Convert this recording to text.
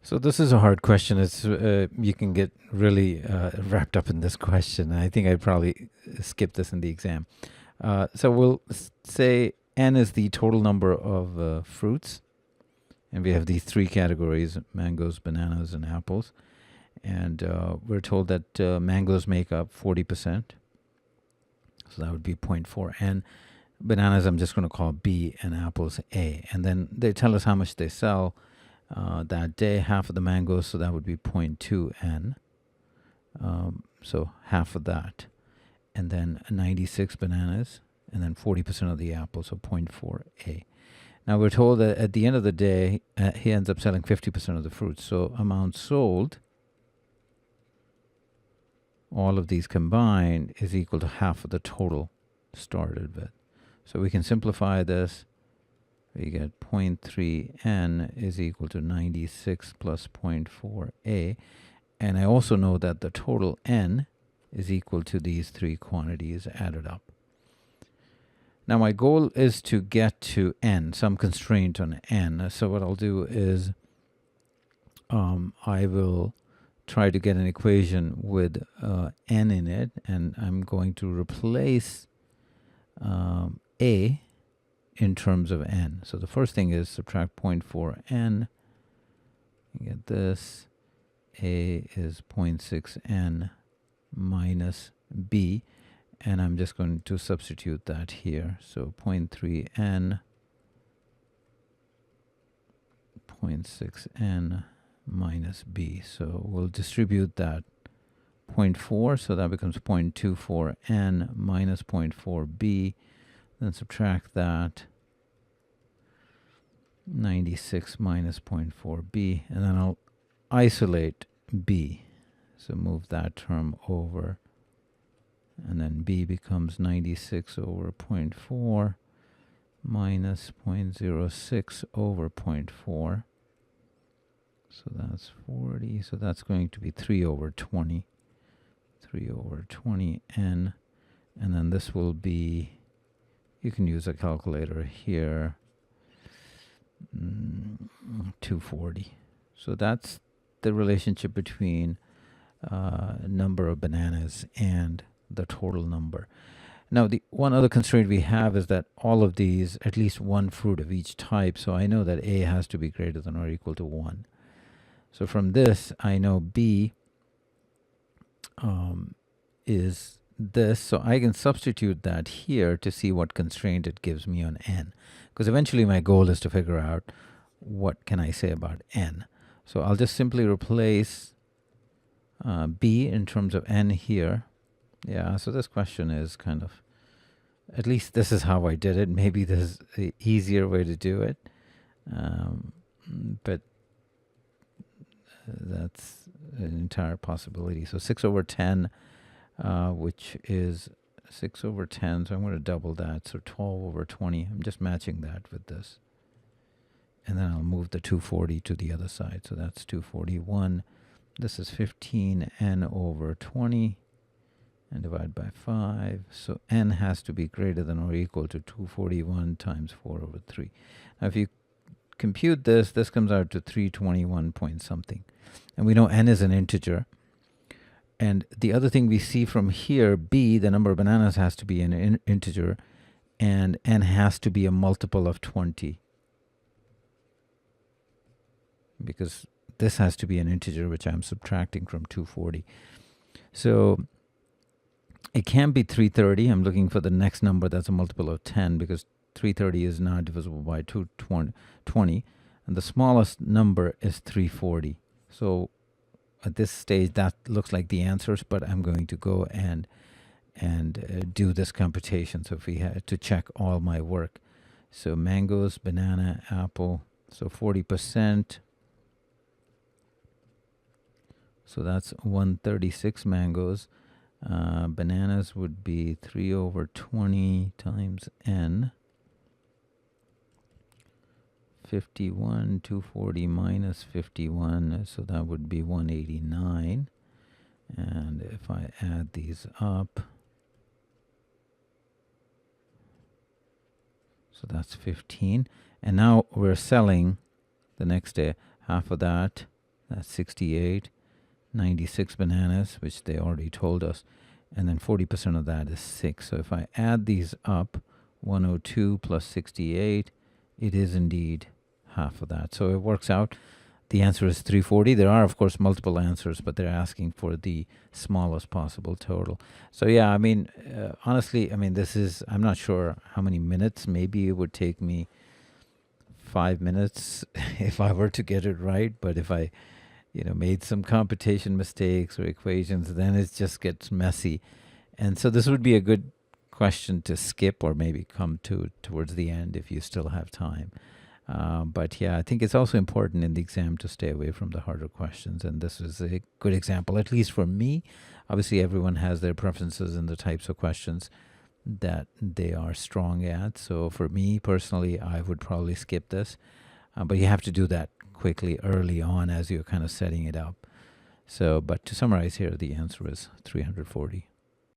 So this is a hard question. It's you can get really wrapped up in this question. I think I'd probably skip this in the exam. So we'll say n is the total number of fruits, and we have these three categories: mangoes, bananas, and apples. And we're told that mangoes make up 40%, so that would be 0.4. And bananas, I'm just going to call B, and apples A. And then they tell us how much they sell that day, half of the mangoes, so that would be 0.2 N. So half of that. And then 96 bananas, and then 40% of the apples, so 0.4 A. Now we're told that at the end of the day, he ends up selling 50% of the fruits. So amount sold, all of these combined, is equal to half of the total started with. So we can simplify this. We get 0.3 N is equal to 96 plus 0.4 A. And I also know that the total N is equal to these three quantities added up. Now my goal is to get to N, some constraint on N. So what I'll do is I will try to get an equation with N in it, and I'm going to replace A in terms of N. So the first thing is subtract 0.4 N. You get this. A is 0.6 N minus B. And I'm just going to substitute that here. So 0.3 N, 0.6 N minus B. So we'll distribute that 0.4. So that becomes 0.24 N minus 0.4 B. Then subtract that, 96 minus 0.4 B, and then I'll isolate B. So move that term over, and then B becomes 96 over 0.4 minus 0.06 over 0.4. So that's 40. So that's going to be 3 over 20. 3 over 20 N. And then this will be, you can use a calculator here, 240. So that's the relationship between number of bananas and the total number. Now, the one other constraint we have is that all of these, at least one fruit of each type, so I know that A has to be greater than or equal to 1. So from this, I know B is this, so I can substitute that here to see what constraint it gives me on N. Because eventually my goal is to figure out what can I say about N. So I'll just simply replace B in terms of N here. Yeah, so this question is kind of, at least this is how I did it. Maybe there's an easier way to do it. But that's an entire possibility. So 6 over 10, which is 6 over 10. So I'm going to double that. So 12 over 20. I'm just matching that with this. And then I'll move the 240 to the other side. So that's 241. This is 15 N over 20. And divide by 5. So N has to be greater than or equal to 241 times 4 over 3. Now if you compute this, this comes out to 321 point something. And we know N is an integer. And the other thing we see from here, B, the number of bananas has to be an integer. And N has to be a multiple of 20. Because this has to be an integer, which I'm subtracting from 240. So it can't be 330. I'm looking for the next number that's a multiple of 10, because 330 is not divisible by 220. And the smallest number is 340. So at this stage, that looks like the answers, but I'm going to go and do this computation. So if we had to check all my work. So mangoes, banana, apple. So 40%. So that's 136 mangoes. Bananas would be 3 over 20 times N. 51, 240 minus 51, so that would be 189. And if I add these up, so that's 15. And now we're selling the next day half of that That's 68. 96 bananas, which they already told us. And then 40% of that is 6. So if I add these up, 102 plus 68, it is indeed half of that. So it works out. The answer is 340. There are, of course, multiple answers, but they're asking for the smallest possible total. So yeah, I mean, honestly, I mean, I'm not sure how many minutes. Maybe it would take me 5 minutes if I were to get it right. But if I, made some computation mistakes or equations, then it just gets messy. And so this would be a good question to skip or maybe come to towards the end if you still have time. But yeah, I think it's also important in the exam to stay away from the harder questions. And this is a good example, at least for me. Obviously, everyone has their preferences in the types of questions that they are strong at. So for me personally, I would probably skip this. But you have to do that quickly early on as you're kind of setting it up. So, but to summarize here, the answer is 340.